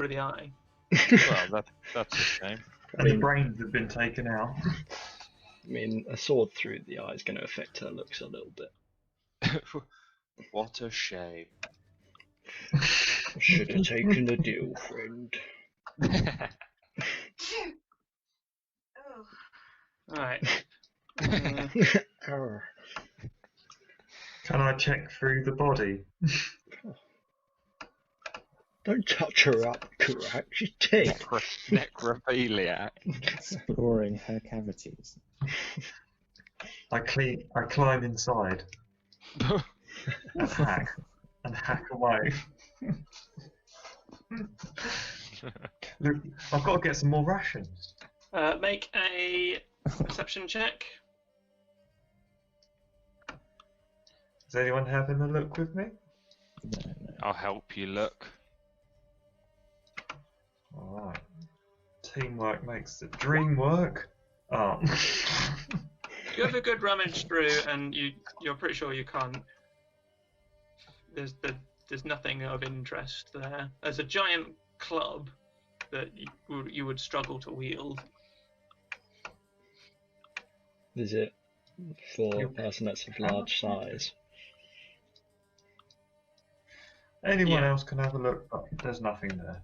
through the eye. Well, that's a shame. And the brains have been taken out. I mean, a sword through the eye is going to affect her looks a little bit. What a shame. Should have taken the deal, friend. Alright. Arr. Can I check through the body? Don't touch her up, Kurak. She's dead. Necrophiliac. Exploring her cavities. I climb inside and hack away. Look, I've got to get some more rations. Make a perception check. Is anyone having a look with me? No. I'll help you look. Alright. Teamwork makes the dream work. Oh. You have a good rummage through, and you're pretty sure you can't. There's nothing of interest there. There's a giant club that you would struggle to wield. Is it for a person that's of large size? Anyone Yeah. else can have a look, but there's nothing there.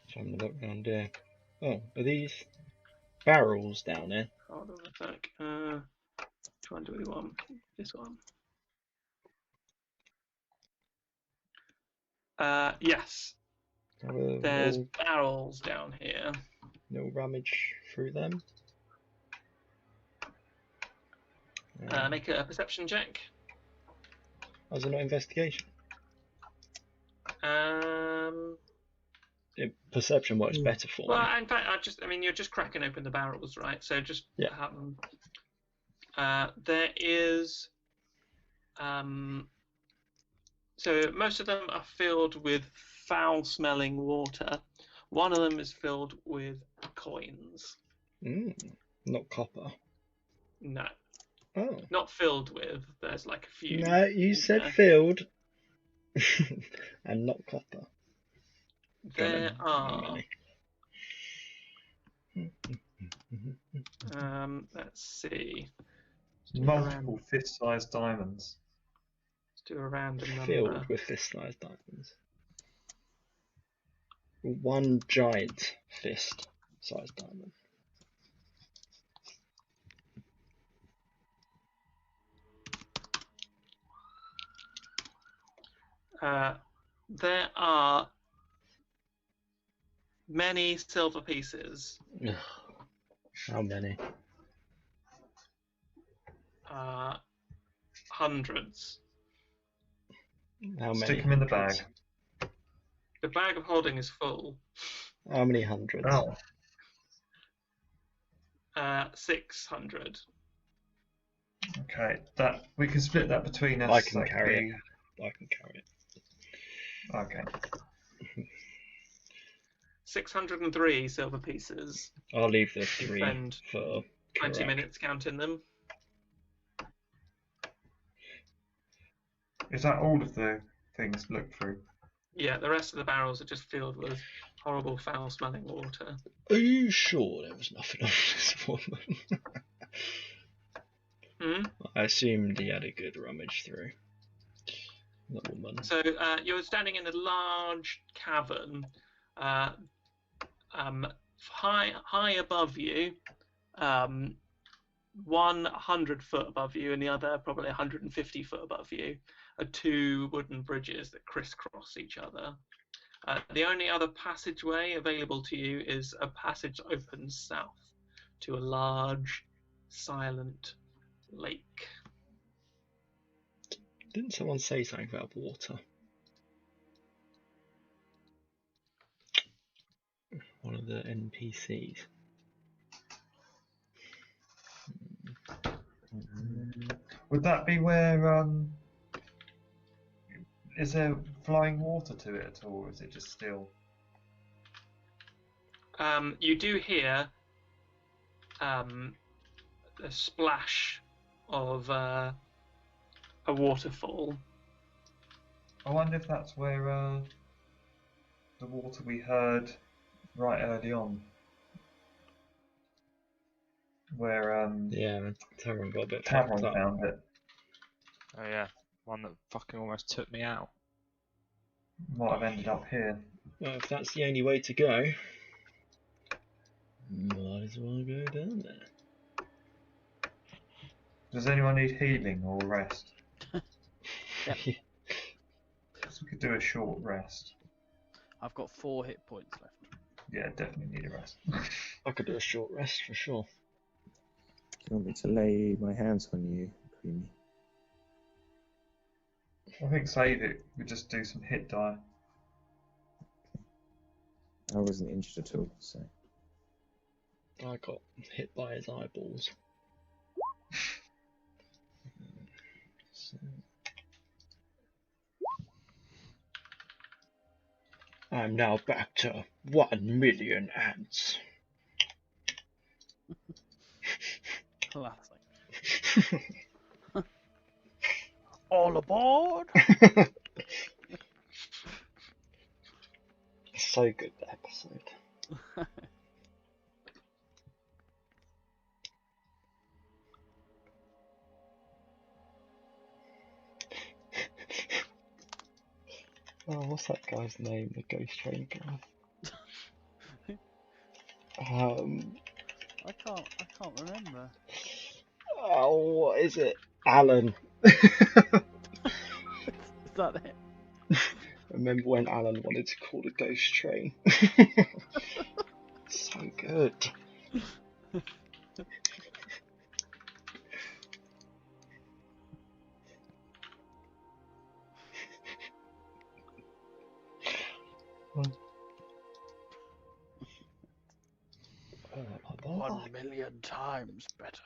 Just having a look around here. Oh, are these barrels down here? Hold on a sec. Which one do we want? This one. Yes. There's barrels down here. No rummage through them. Make a perception check. Was it not investigation? Perception works better for me. Well, in fact, you're just cracking open the barrels, right? So just there is, so most of them are filled with foul-smelling water. One of them is filled with coins. Not copper. No. Oh. Not filled with. There's like a few. No, you said filled. And not copper. There are. Let's see. Multiple fist-sized diamonds. Let's do a random number. Filled with fist-sized diamonds. One giant fist-sized diamond. There are many silver pieces. How many? Hundreds. How many? Stick them in the bag. The bag of holding is full. How many hundreds? Oh. 600. Okay, that we can split that between us. I can carry it. I can carry it. Okay. 603 silver pieces. I'll leave the 3 Spend for 20 Kurak. minutes counting them. Is that all of the things to look through? Yeah, the rest of the barrels are just filled with horrible, foul-smelling water. Are you sure there was nothing on this woman? I assumed he had a good rummage through. The woman. So you're standing in a large cavern, high above you, 100 foot above you, and the other probably 150 foot above you, are 2 wooden bridges that crisscross each other. The only other passageway available to you is a passage that opens south to a large, silent lake. Didn't someone say something about water? One of the NPCs. Would that be where is there flying water to it at all, or is it just still? You do hear a splash of a waterfall. I wonder if that's where the water we heard right early on, where Yeah, Tavern got a bit Tavern fucked up. found it. Oh yeah, one that fucking almost took me out. Might have ended up here. Well, if that's the only way to go, might as well go down there. Does anyone need healing or rest? Yep. So we could do a short rest. I've got 4 hit points left. Yeah, definitely need a rest. I could do a short rest for sure. Do you want me to lay my hands on you, Creamy? I think save it. We just do some hit die. I wasn't injured at all, so. I got hit by his eyeballs. So. I'm now back to 1,000,000 ants. Classic. All aboard! So good, the episode. Oh, what's that guy's name? The Ghost Train guy. I can't remember. Oh, what is it? Alan. Is that it? Remember when Alan wanted to call the Ghost Train? So good. 1,000,000 times better.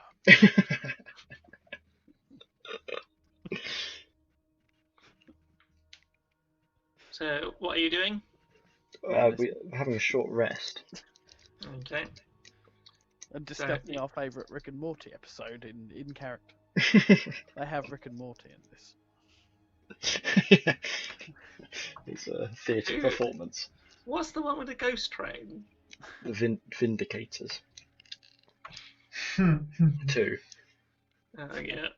So, what are you doing? We're having a short rest. Okay. And discussing our favourite Rick and Morty episode in character. They have Rick and Morty in this. It's a theatre performance. What's the one with the ghost train? The Vindicators. 2. Yeah.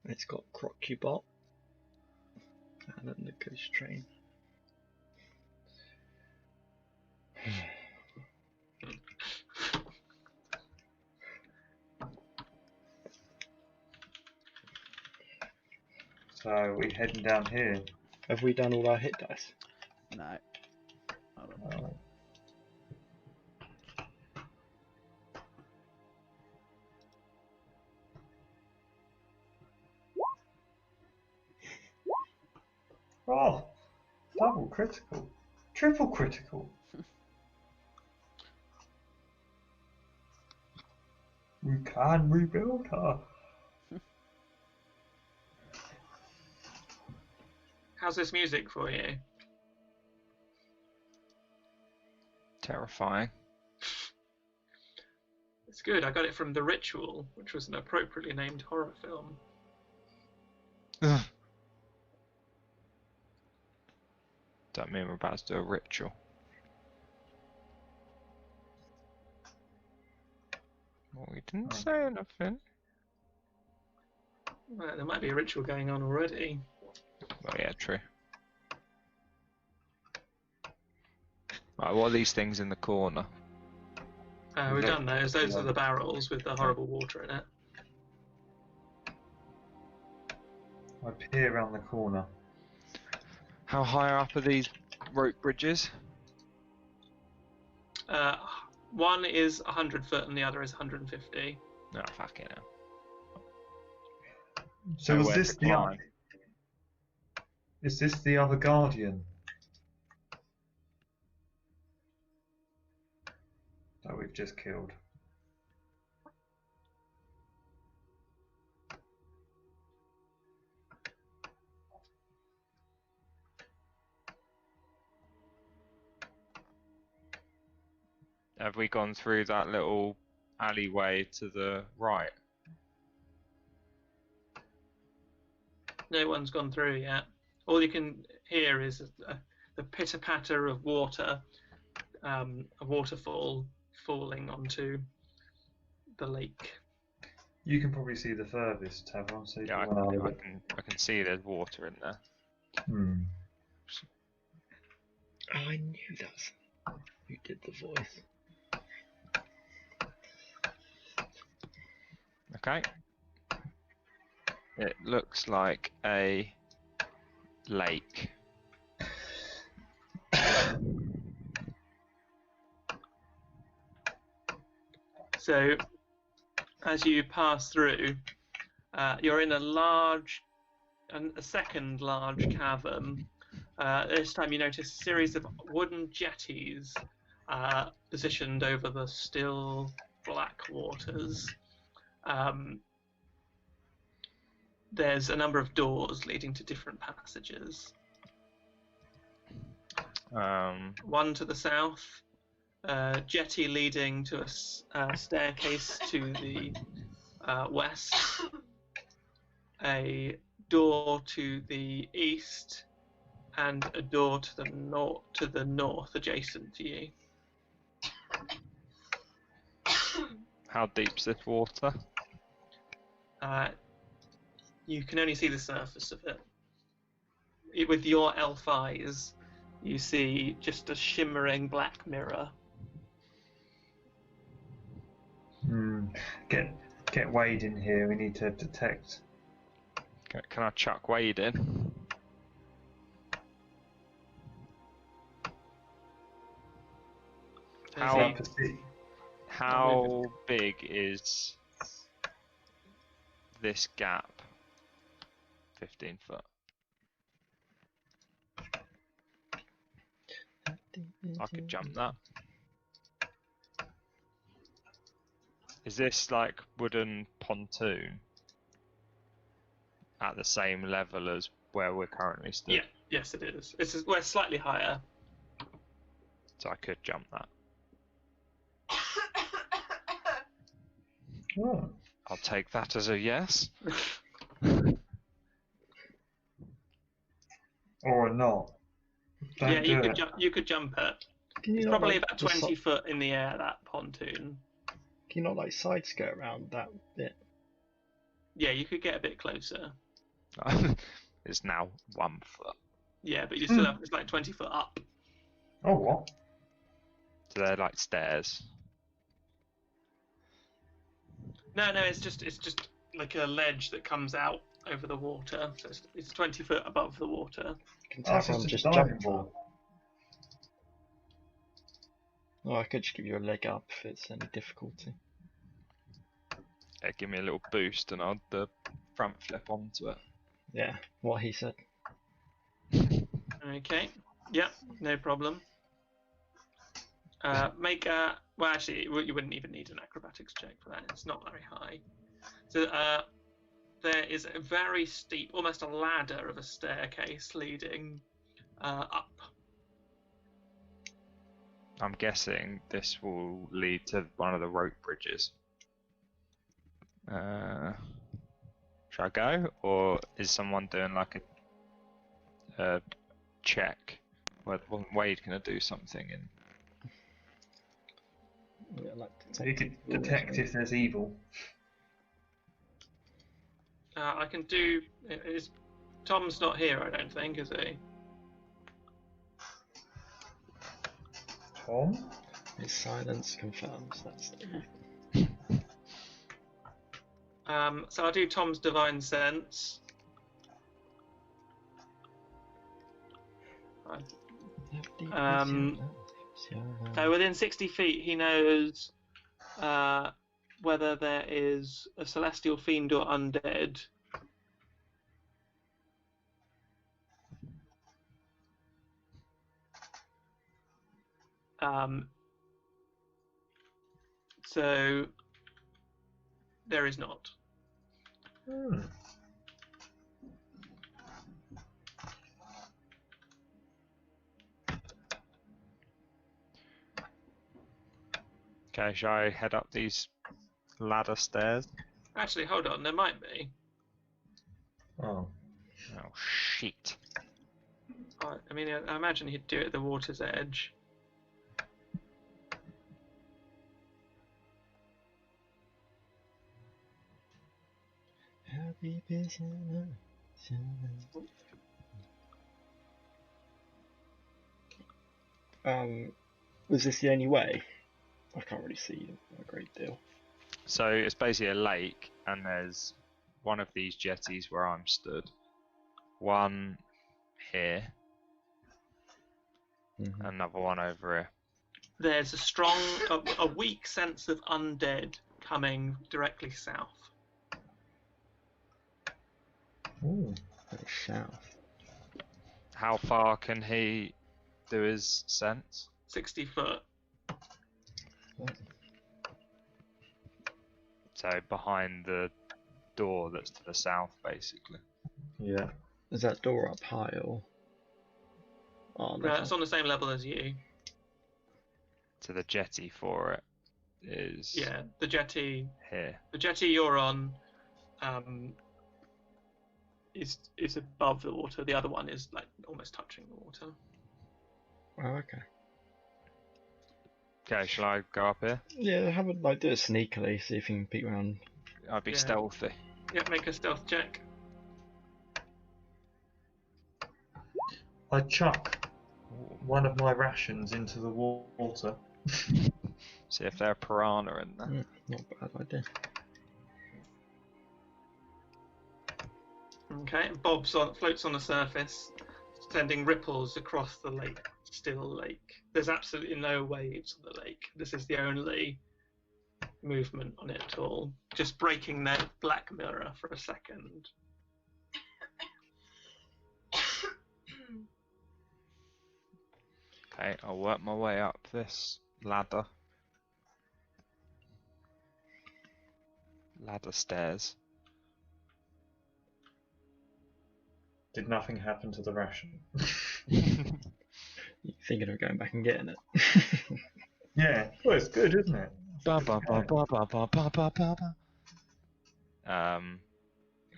It's got Crocubot and then the Ghost Train. So we heading down here. Have we done all our hit dice? No. I don't know. Oh, double critical, triple critical. We can rebuild her. How's this music for you? Terrifying. It's good. I got it from The Ritual, which was an appropriately named horror film. Don't mean we're about to do a ritual. Well, we didn't say anything. Well, there might be a ritual going on already. Well, yeah, true. Right, what are these things in the corner? We've done those. Those are the barrels with the horrible water in it. I peer around the corner. How high up are these rope bridges? One is 100 foot and the other is 150. No, fucking hell. So Nowhere is this to climb. Is this the other guardian that we've just killed? have we gone through that little alleyway to the right? No one's gone through yet. All you can hear is the pitter patter of water, a waterfall falling onto the lake. You can probably see the furthest, Tavon. So Yeah, I can see there's water in there. Hmm. Oh, I knew that's who did the voice. Okay. It looks like a lake. So, as you pass through, you're in a second large cavern. This time you notice a series of wooden jetties positioned over the still black waters. There's a number of doors leading to different passages. One to the south, jetty leading to a staircase to the west, a door to the east, and a door to the north adjacent to you. How deep's this water? You can only see the surface of it. With your elf eyes, you see just a shimmering black mirror. Get Wade in here. We need to detect. Can I chuck Wade in? How big is this gap? 15 foot. I could jump that. Is this like wooden pontoon at the same level as where we're currently stood? Yeah, yes it is. We're slightly higher. So I could jump that. Oh. I'll take that as a yes. Or not. Don't do it. You could jump it. It's probably about 20 foot in the air, that pontoon. Can you not like side skirt around that bit? Yeah, you could get a bit closer. It's now 1 foot. Yeah, but you still have, it's like 20 foot up. Oh, what? So they're like stairs. No, it's just like a ledge that comes out over the water. So it's 20 foot above the water. Can It's Tavon just just a jump diving that? board. Oh, I could just give you a leg up if it's any difficulty. Yeah, give me a little boost and I'll the front flip onto it. Yeah, what he said. Okay. Yeah, no problem. Make a... Well, actually, you wouldn't even need an acrobatics check for that. It's not very high. So there is a very steep, almost a ladder of a staircase leading up. I'm guessing this will lead to one of the rope bridges. Should I go, or is someone doing like a check? Wasn't Wade gonna do something? And Yeah, like So you could detect if there's evil. I can do... Tom's not here, I don't think, is he? Tom? his silence confirms that's So I'll do Tom's divine sense. So within 60 feet, he knows whether there is a celestial fiend or undead. So there is not. Okay, shall I head up these ladder stairs? Actually, hold on. There might be. Oh. Oh shit. I mean, I imagine he'd do it at the water's edge. Was this the only way? I can't really see a great deal. So it's basically a lake, and there's one of these jetties where I'm stood, one here, another one over here. There's a weak sense of undead coming directly south. Ooh. South. How far can he do his sense? 60 foot. So behind the door that's to the south, basically. Yeah. Is that door up high or? Oh, no. It's on the same level as you. So the jetty for it is Yeah, the jetty. here. The jetty you're on is above the water. The other one is like almost touching the water. Oh, okay. Okay, shall I go up here? Yeah, have a do it sneakily. See if you can peek around. I'd be Yeah. stealthy. Yeah, make a stealth check. I chuck one of my rations into the water. See if there's a piranha in there. Not a bad idea. Okay, floats on the surface, sending ripples across the still lake. There's absolutely no waves on the lake. This is the only movement on it at all. Just breaking that black mirror for a second. Okay, I'll work my way up this ladder. Ladder stairs. Did nothing happen to the ration? You thinking of going back and getting it? Yeah. Well, it's good, isn't it?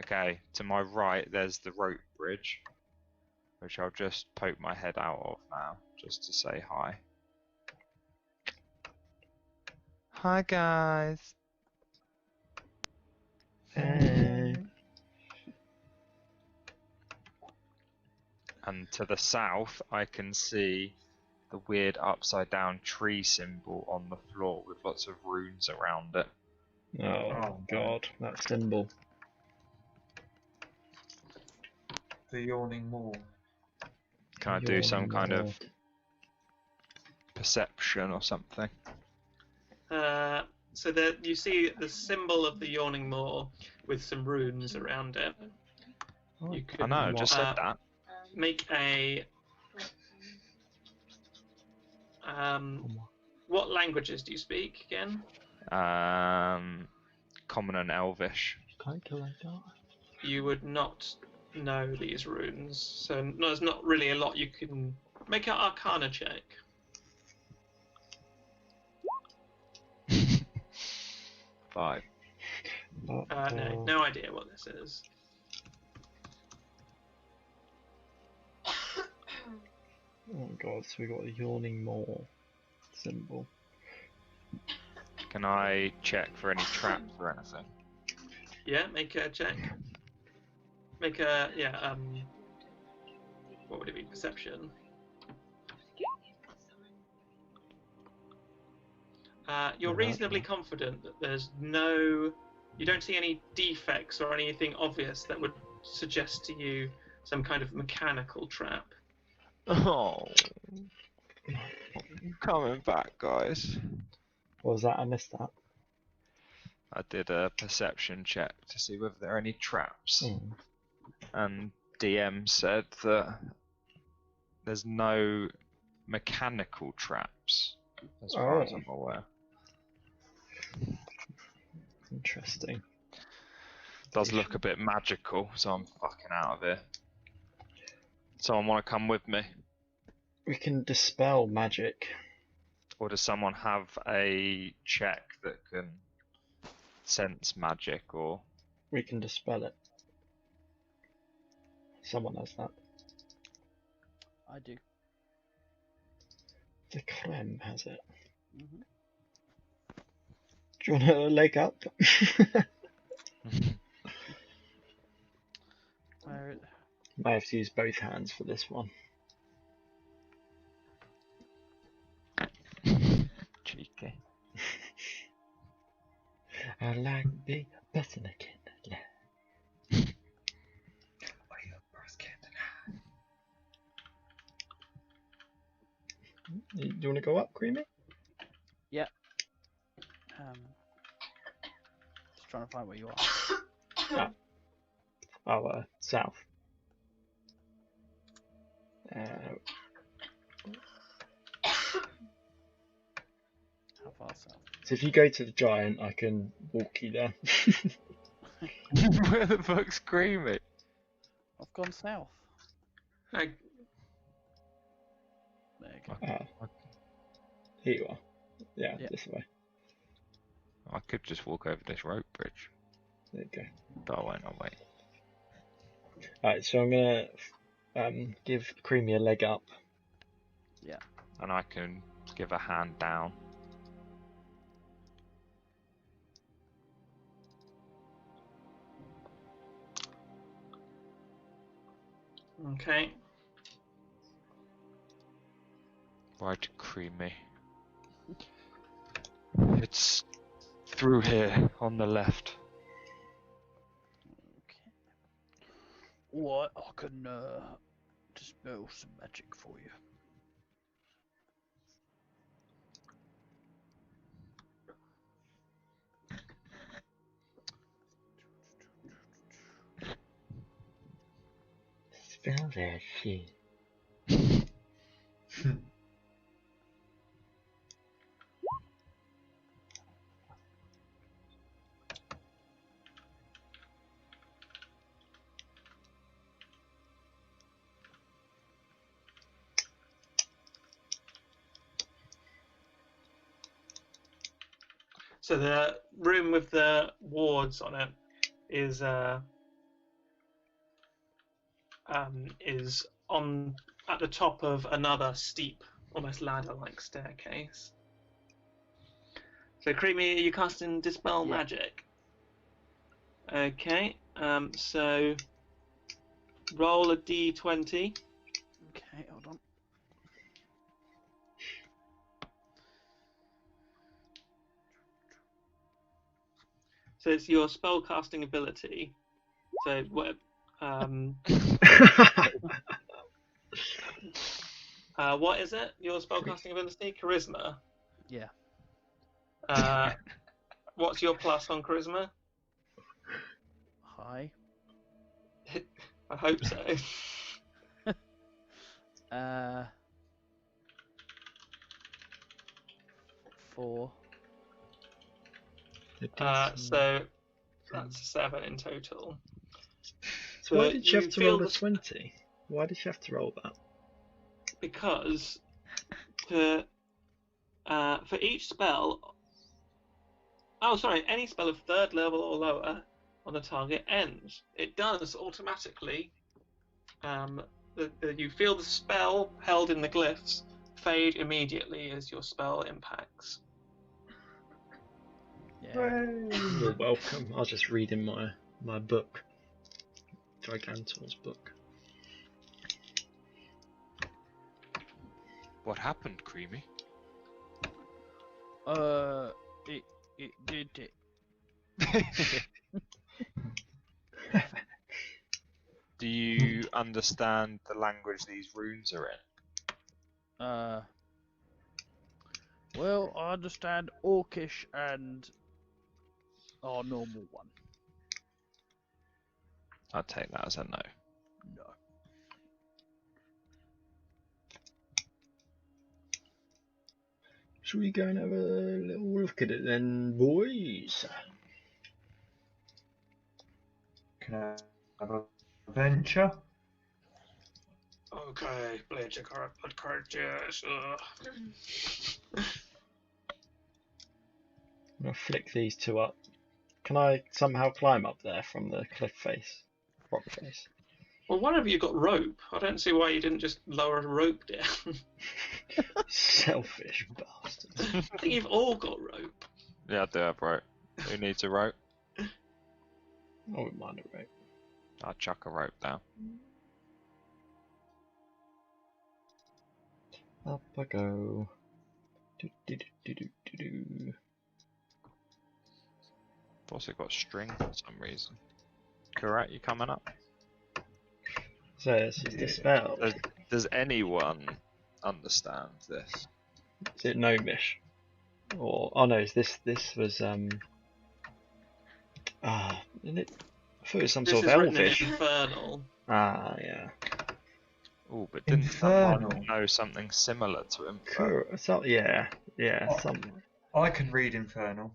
Okay, to my right there's the rope bridge, which I'll just poke my head out of now, just to say hi. Hi guys! Hey. And to the south I can see the weird upside down tree symbol on the floor with lots of runes around it. Oh God, that symbol. The yawning maw. Can I do some kind of perception or something? So that you see the symbol of the yawning maw with some runes around it. You could, I know, I just said that. Make a. What languages do you speak again? Common and Elvish. You would not know these runes, so there's not really a lot you can make an Arcana check. 5. No idea what this is. Oh God, so we got a yawning maw symbol. Can I check for any traps or anything? Yeah, make a check. Make a what would it be? Perception. You're reasonably confident that there's you don't see any defects or anything obvious that would suggest to you some kind of mechanical trap. Oh, I'm coming back, guys. What was that? I missed that. I did a perception check to see whether there are any traps, and DM said that there's no mechanical traps, as far as I'm aware. Interesting. Does look a bit magical, so I'm fucking out of here. Someone want to come with me? We can dispel magic. Or does someone have a check that can sense magic or... We can dispel it. Someone has that. I do. The creme has it. Hmm. Do you want a leg up? Where May have to use both hands for this one. Cheeky. I like the best in a kid. Do you want to go up, Creamy? Yep. Just trying to find where you are. South. How far south? So if you go to the giant, I can walk you there. Where the fuck's Creamy? I've gone south. I, There you go. Here you are. Yeah, Yeah. this way. I could just walk over this rope bridge, There you go. but I won't. I'll wait. Alright, so I'm gonna give Creamy a leg up. And I can give a hand down. okay. Right, Creamy. It's through here on the left. Okay. What? I can dispel some magic for you. Spell that shit. So the room with the wards on it is on at the top of another steep, almost ladder-like staircase. So, Creamy, are you casting Dispel Yeah. Magic? Okay. So roll a d20. Okay, hold on. So it's your spellcasting ability. So what? What is it? Your spellcasting ability? Charisma. Yeah. What's your plus on charisma? Hi. I hope so. 4. So that's 7 in total. So why did you have to roll feel a 20? Why did you have to roll that? Because for each spell, any spell of 3rd level or lower on the target ends. It does automatically. You feel the spell held in the glyphs fade immediately as your spell impacts. Yeah. You're welcome. I was just reading my book. Gigantor's book. What happened, Creamy? It did it. Do you understand the language these runes are in? Well, I understand Orcish and our normal one. I'll take that as a no. No. Shall we go and have a little look at it then, boys? Can I have a venture? Okay, play your card, yes. gonna flick these two up. Can I somehow climb up there from the cliff face, rock face? Well, one of you got rope. I don't see why you didn't just lower a rope down. Selfish bastards. I think you've all got rope. Yeah, I do have rope. Who needs a rope? I wouldn't mind a rope. I'll chuck a rope down. Up I go. Do, do, do, do, do, do. I've also got string for some reason. Correct, you coming up? So she's dispelled. Does anyone understand this? Is it gnomish? Or oh no, this was isn't it? I thought it was some This sort is of written in elvish. Infernal. Ah, yeah. Oh, but didn't Infernal. someone know something similar to him? Cool. So, yeah, Oh. some. I can read Infernal.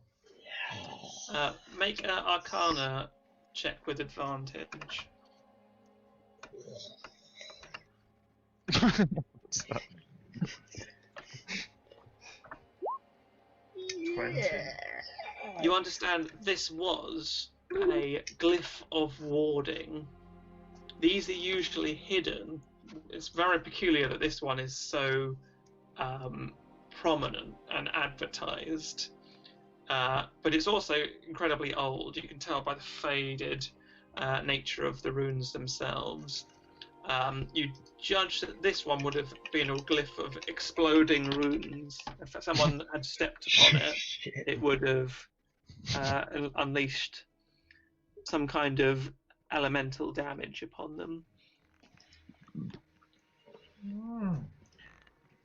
Make an Arcana check with advantage. What's that? 20. You understand this was a glyph of warding. These are usually hidden. It's very peculiar that this one is so prominent and advertised. But it's also incredibly old. You can tell by the faded nature of the runes themselves. You judge that this one would have been a glyph of exploding runes. If someone had stepped upon it, Shit. it would have unleashed some kind of elemental damage upon them.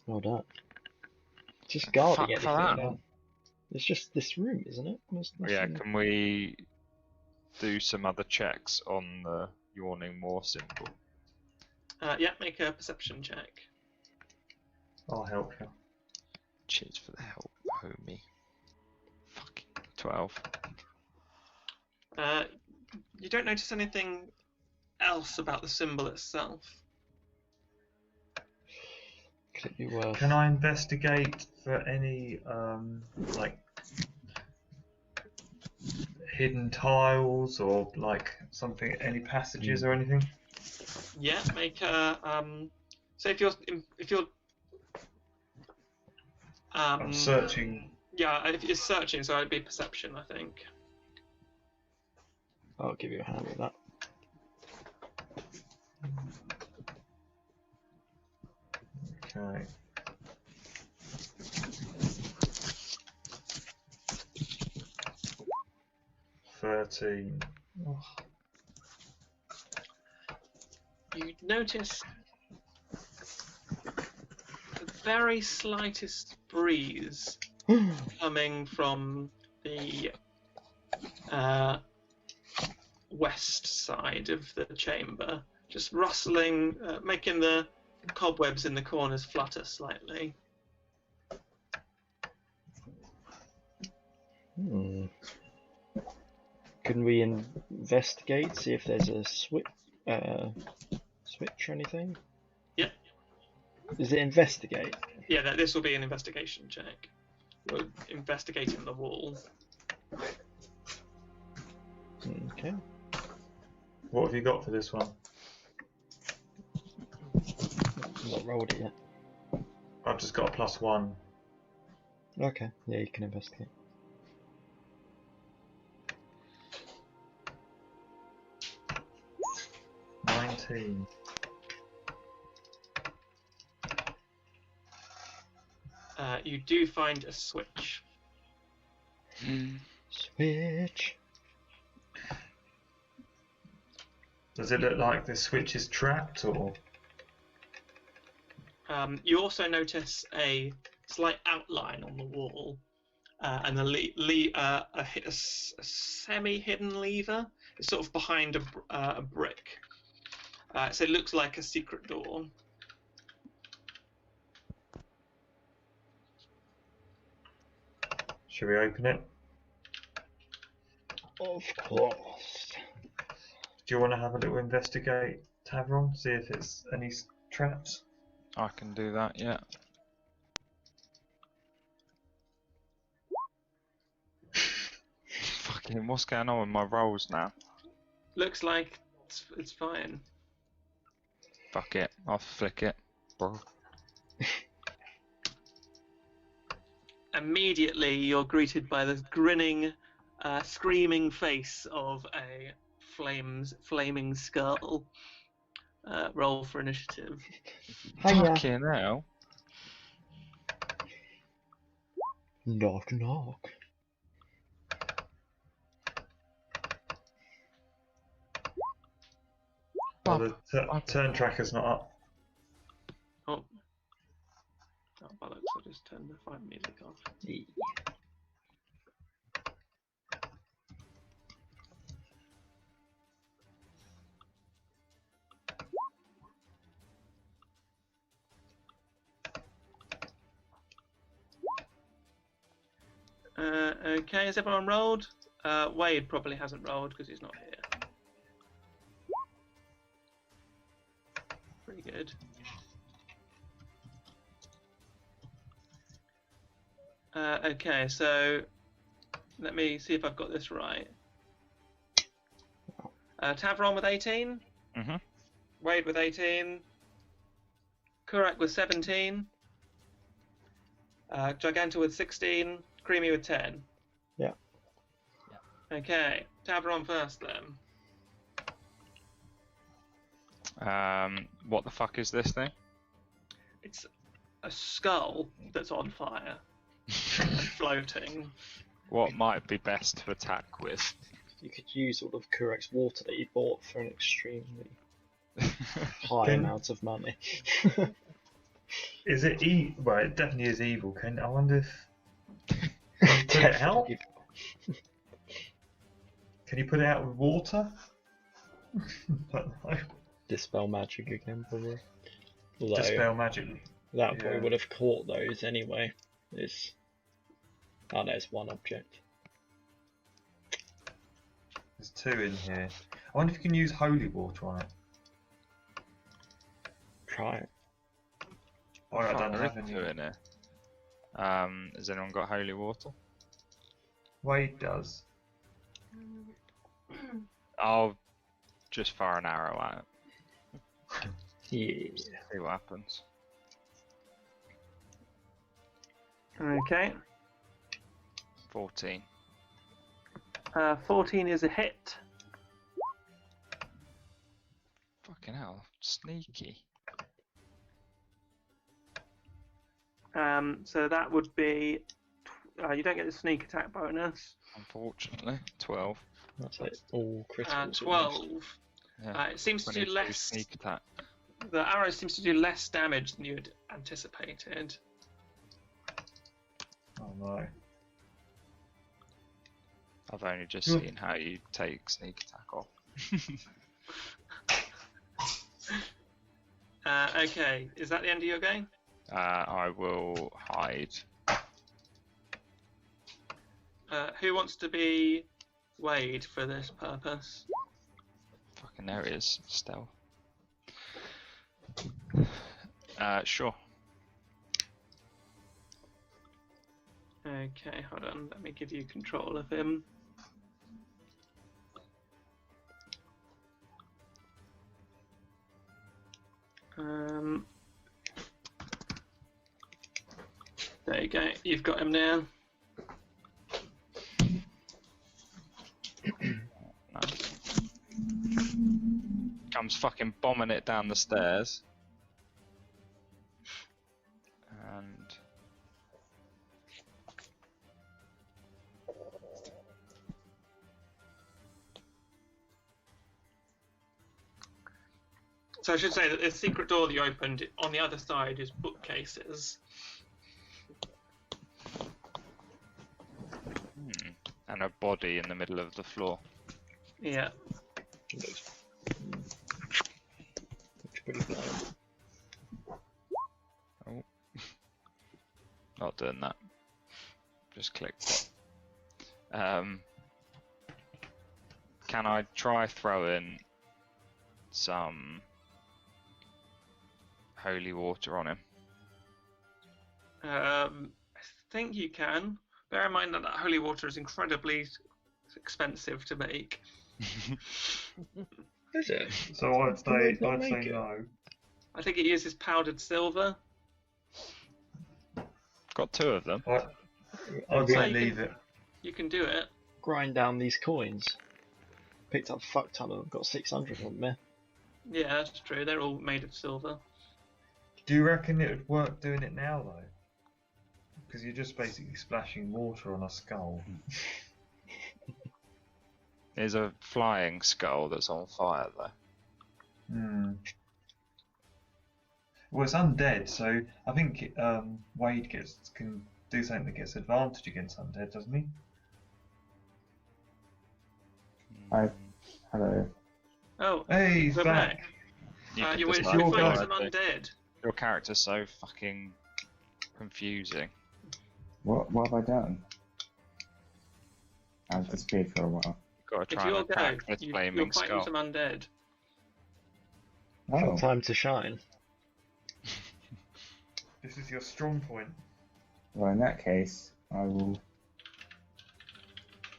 Well done. Just guarding Fuck for everything that. now. It's just this room, isn't it? There's Yeah, nothing- can we do some other checks on the Yawning Moor symbol? Yeah, make a perception check. I'll help you. Cheers for the help, homie. Fucking 12. You don't notice anything else about the symbol itself. Could it be worth? Can I investigate for any like hidden tiles or like something, any passages or anything? Yeah, make a so if you're I'm searching. Yeah, if you're searching, so it'd be perception, I think. I'll give you a hand with that. Okay. $13. Oh, You notice the very slightest breeze coming from the west side of the chamber, just rustling, making the cobwebs in the corners flutter slightly. Can we investigate, see if there's a switch or anything? Yeah. Is it investigate? Yeah, this will be an investigation check. You're investigating the wall. Okay. what have you got for this one? I've not rolled it yet. I've just got a +1. Okay, yeah, you can investigate. $19. You do find a switch. Switch. Does it look like this switch is trapped or? You also notice a slight outline on the wall, and a semi-hidden lever. It's sort of behind a brick. So it looks like a secret door. Should we open it? Of course. Do you want to have a little investigate, Tavron? See if it's any traps? I can do that, yeah. Fucking, what's going on with my rolls now? Looks like it's fine. Fuck it, I'll flick it, bro. Immediately, you're greeted by the grinning, screaming face of a flaming skull. Roll for initiative. Hiya. Fucking hell. Knock knock. Well, the turn tracker's not up. Oh, bollocks! I just turned the fight music off. Okay, has everyone rolled? Wade probably hasn't rolled because he's not here. Pretty good. Okay, so let me see if I've got this right. Tavron with 18. Mhm. Wade with 18. Kurak with 17. Giganta with 16. Creamy with 10. Yeah. Okay, Tavron first then. What the fuck is this thing? It's a skull that's on fire and floating. What might be best to attack with? You could use all of Kurek's water that you bought for an extremely high amount of money. Is it evil? Well, it definitely is evil. I wonder if... Can you put it out? Can you put it out with water? Don't know. Dispel magic again, probably. Although, Dispel magic. that probably would have caught those anyway. It's... Oh no, it's one object. There's two in here. I wonder if you can use holy water on it. Try it. Oh, I don't There have is any. two in here. Has anyone got holy water? Wade does. I'll just fire an arrow at it. Yeah. See what happens. Okay. 14. 14 is a hit. Fucking hell, sneaky. So that would be. You don't get the sneak attack bonus. Unfortunately, 12. That's like all critical. 12. Yeah. It seems to do 22 less. sneak attack. The arrow seems to do less damage than you'd anticipated. Oh no. I've only just seen how you take sneak attack off. Okay, is that the end of your game? I will hide. Who wants to be Wade for this purpose? Fucking there it is, stealth. Sure. Okay, hold on. Let me give you control of him. There you go. You've got him now. No. Comes fucking bombing it down the stairs. And So I should say that the secret door that you opened, on the other side is bookcases. and a body in the middle of the floor. Yeah. Looks pretty blind. Oh. Not doing that. Just clicked it. Can I try throwing some holy water on him? I think you can. Bear in mind that holy water is incredibly expensive to make. Is it? So I'd Can they say not make it? no. I think it uses powdered silver. Got 2 of them. I'd So say you leave can- it. You can do it. Grind down these coins. Picked up a fuck ton of them. Got 600 of them there. Yeah, that's true. They're all made of silver. Do you reckon it would work doing it now though? Because you're just basically splashing water on a skull. There's a flying skull that's on fire though. Hmm. Well, it's undead, so I think Wade can do something that gets advantage against undead, doesn't he? Hi. Hello. Oh, Hey, he's we're back. back. You You're can fighting decide your whether some to- undead. Your character's so fucking confusing. What have I done? I've disappeared for a while. You've got to It's try and your go. attack this You're flaming fighting skull. some undead. Oh, Your time to shine. This is your strong point. well, in that case, I will.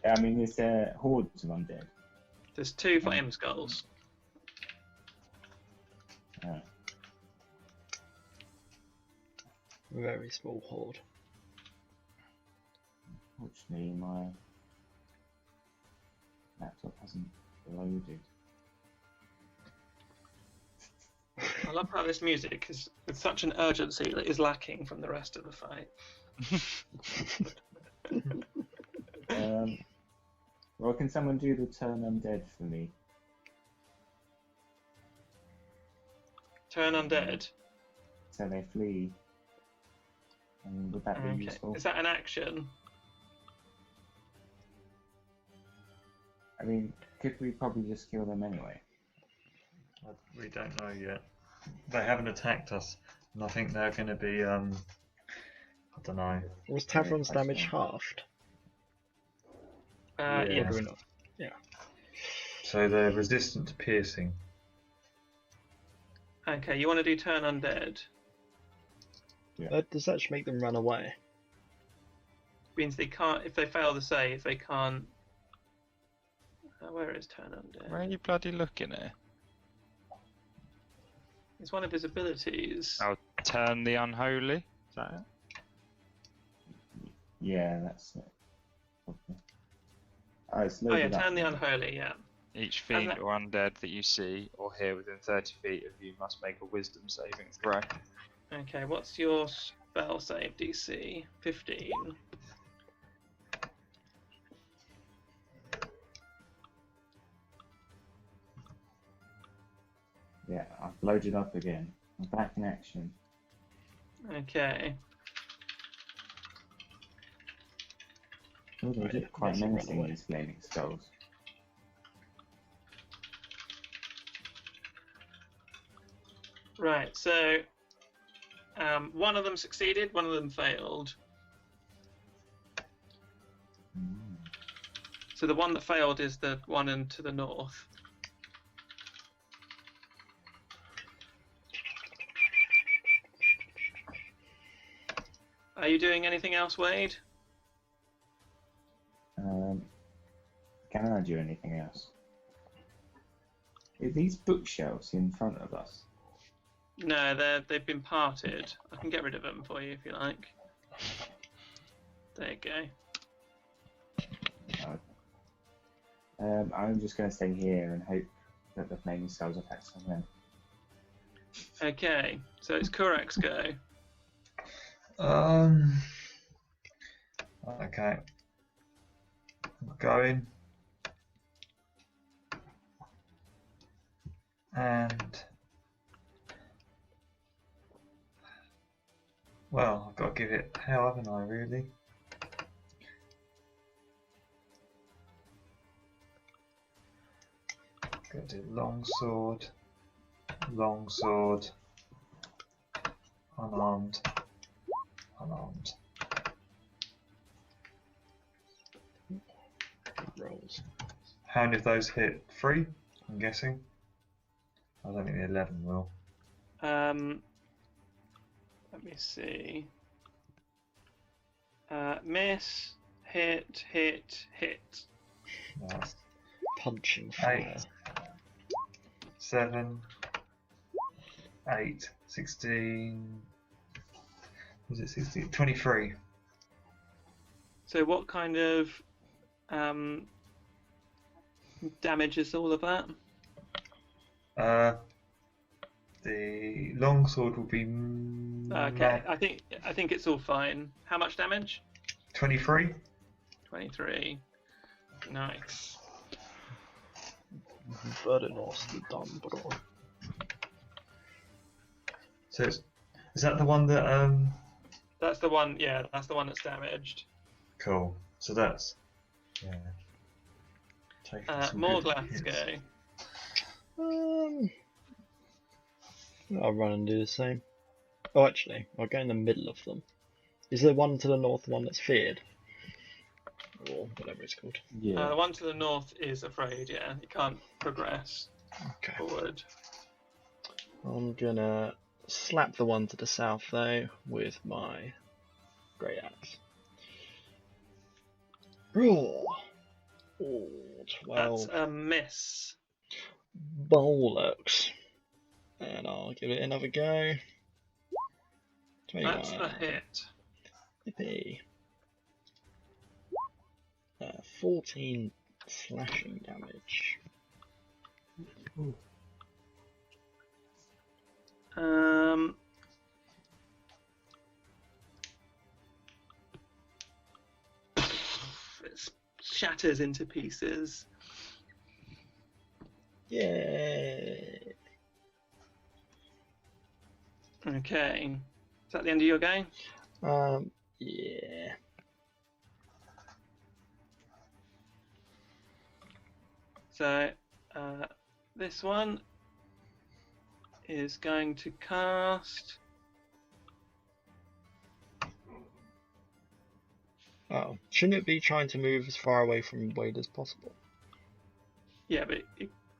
I mean, is there hordes of undead? There's 2 flame skulls. Oh. Very small horde. Fortunately, my laptop hasn't loaded. I love how this music is with such an urgency that is lacking from the rest of the fight. Well, can someone do the turn undead for me? Turn undead. So they flee. And would that be Okay. useful? Is that an action? I mean, could we probably just kill them anyway? We don't know yet. They haven't attacked us, and I think they're going to be, I don't know. Was Tavron's damage halved? Yeah. Or Yes. do we not? So they're resistant to piercing. Okay, you want to do turn undead? Does that just make them run away? Means they can't. If they fail the save, they can't. Where is turn undead? Where are you bloody looking at? It's one of his abilities. Oh, turn the unholy? Is that it? Yeah, that's it. Okay. Oh, it's Oh yeah, loaded up. turn the unholy. Yeah. Each And fiend that- or undead that you see or hear within 30 feet of you must make a wisdom saving throw. Okay, what's your spell save DC? 15. Yeah, I've loaded up again. I'm back in action. Okay. Oh, they Right, look quite makes it run menacing, away. these flaming skulls. Right. So, one of them succeeded, one of them failed. Mm. So the one that failed is the one to the north. Are you doing anything else, Wade? Can I do anything else? Are these bookshelves in front of us? No, they've been parted. I can get rid of them for you if you like. There you go. I'm just going to stay here and hope that the flaming skulls attack someone. Okay, so it's Kurek's go. Okay. I'm going. And well, I've got to give it hell, haven't I, really? Got to do long sword, unarmed, unarmed. Rolls. How many of those hit? 3, I'm guessing. I don't think the 11 will. Let me see. Miss, hit, hit, hit. That's Punching fire. 7, 8, 16. Was it 16? 23. So what kind of damage is all of that? The longsword will be Okay, I think it's all fine. How much damage? 23. 23. Nice. Värdelöst done, bro. So is that the one that That's the one. Yeah, that's the one that's damaged. Cool. So that's taking some More good glass hits. go. I'll run and do the same. Oh, actually, I'll go in the middle of them. Is the one to the north one that's feared? Or whatever it's called. Yeah. The one to the north is afraid. Yeah, you can't progress Okay. forward. I'm gonna slap the one to the south though with my great axe. Roar! Oh, 12. That's a miss. Bollocks. And I'll give it another go. 21. That's a hit. Yippee. 14 slashing damage. It shatters into pieces. Yay! Okay. Is that the end of your game? Yeah. So, this one is going to cast. Oh, shouldn't it be trying to move as far away from Wade as possible? Yeah, but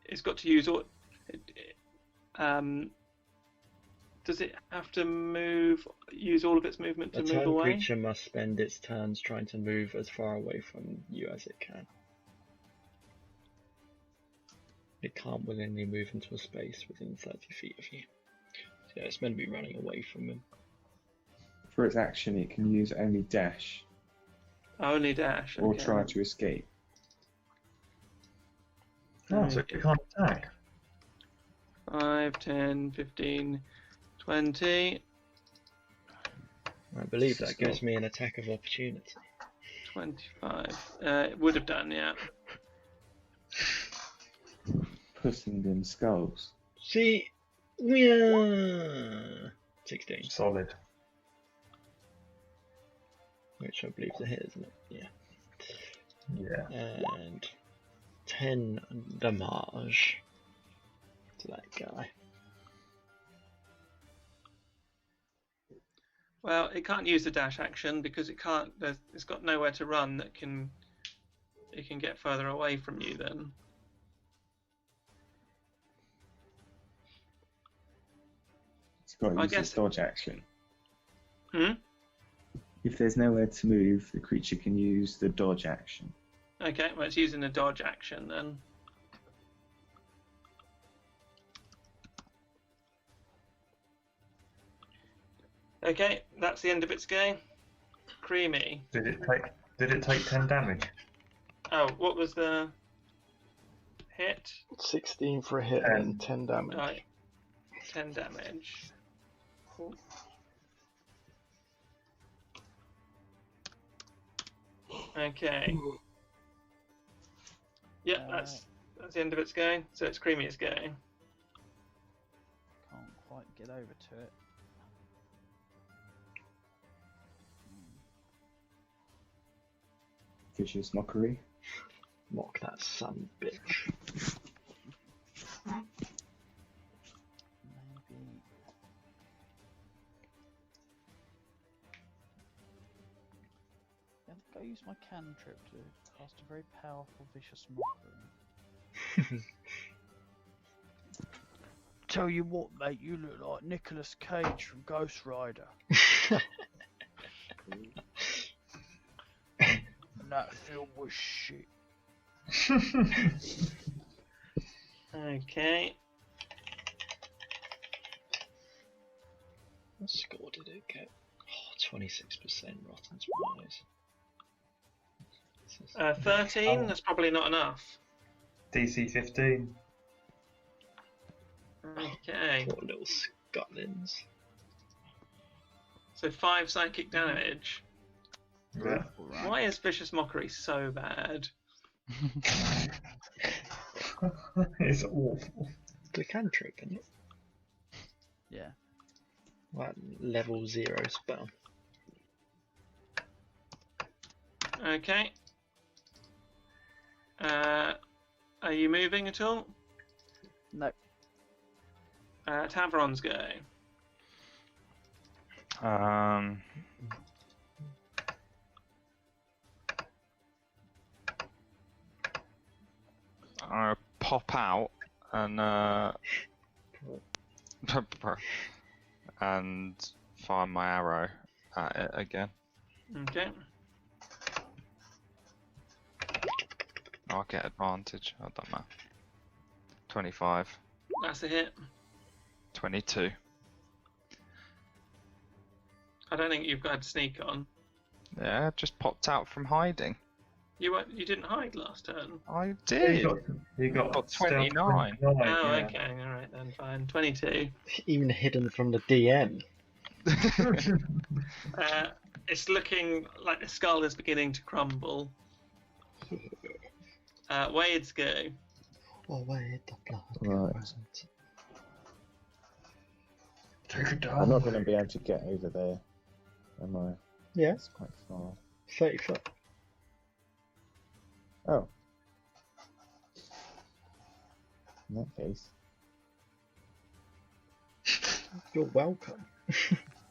it's got to use all. Does it have to use all of its movement to A move turn away? creature must spend its turns trying to move as far away from you as it can. It can't willingly move into a space within 30 feet of you. So yeah, it's meant to be running away from him. For its action, it can use only dash Only dash. or Okay. try to escape. Oh, so you can't attack. 5, 10, 15, 20, I believe that gives me an attack of opportunity. 25. It would have done, yeah. Pussing them skulls. See? Yeah. 16, Solid. which I believe is a hit, isn't it? Yeah. Yeah. And 10 damage to that guy. Well, it can't use the dash action because it can't. It's got nowhere to run that can. It can get further away from you then. It's got to I use guess- its dodge action. Hmm. If there's nowhere to move, the creature can use the dodge action. Okay, well, it's using a dodge action then. Okay, that's the end of its game. Creamy. Did it take 10 damage? Oh, what was the hit? 16 for a hit and 10 damage. Right, 10 damage. Cool. Okay. Yeah, that's the end of its going. So it's Creamy's going. Can't quite get over to it. Vicious mockery. Mock that son of a bitch. Maybe. Yeah, I think I use my cantrip to cast a very powerful vicious mockery. Tell you what, mate, you look like Nicolas Cage from Ghost Rider. And that film was shit. Okay. What score did it get? Oh, 26% Rotten Tomatoes. 13. Oh. That's probably not enough. DC 15. Okay. Poor little scutlins. So 5 psychic damage. Yeah. Alright. Why is Vicious Mockery so bad? It's awful. The cantrip, isn't it? Yeah. Like level 0 spell. Okay. Are you moving at all? No. Tavron's go. I pop out and and fire my arrow at it again. Okay. I'll get advantage. I don't matter. 25, That's a hit. 22. I don't think you've got sneak on. Yeah, just popped out from hiding. You didn't hide last turn. I He did. got Stealth 29. Oh, yeah. okay. All right then. Fine. 22. Even hidden from the DM. It's looking like the skull is beginning to crumble. Wade's go. Oh, wait, the blood. Right. Wasn't. Take it down. I'm not going to be able to get over there, am I? Yeah, It's quite far. 30 foot. Oh. In that case. You're welcome.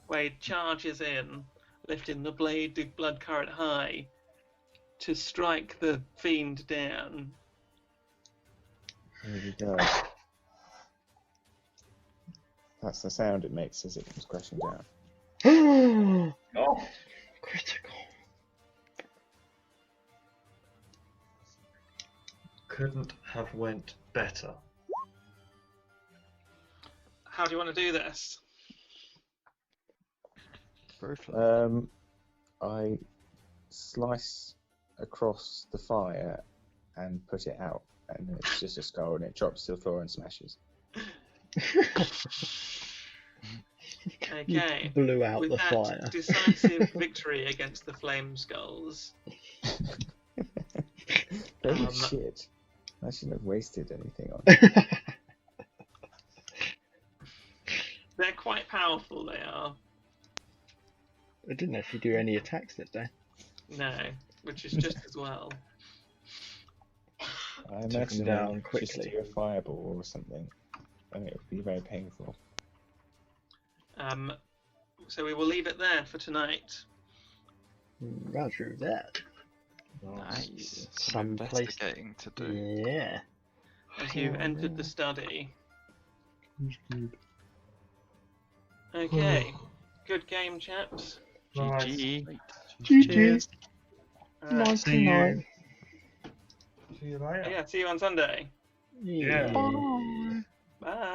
Wade charges in, lifting the blade blood current high to strike the fiend down. There we go. That's the sound it makes as it comes crashing down. Oh, Critical. couldn't have went better. How do you want to do this? Brutally. I slice across the fire and put it out, and it's just a skull, and it drops to the floor and smashes. Okay. You blew out With the that fire. decisive victory against the flame skulls, Holy shit! I shouldn't have wasted anything on. they're quite powerful. They are. I didn't actually do any attacks, did they? No, which is just as well. I Took imagine them down they just quickly. do a fireball or something, and it would be very painful. So we will leave it there for tonight. Roger that. Nice. Some place. Investigating to do. Yeah. As you've entered the study. Okay. Good game, chaps. GG. GG. Uh, Nice See you. night. See you later. yeah, see you on Sunday. Yeah. Yeah. Bye.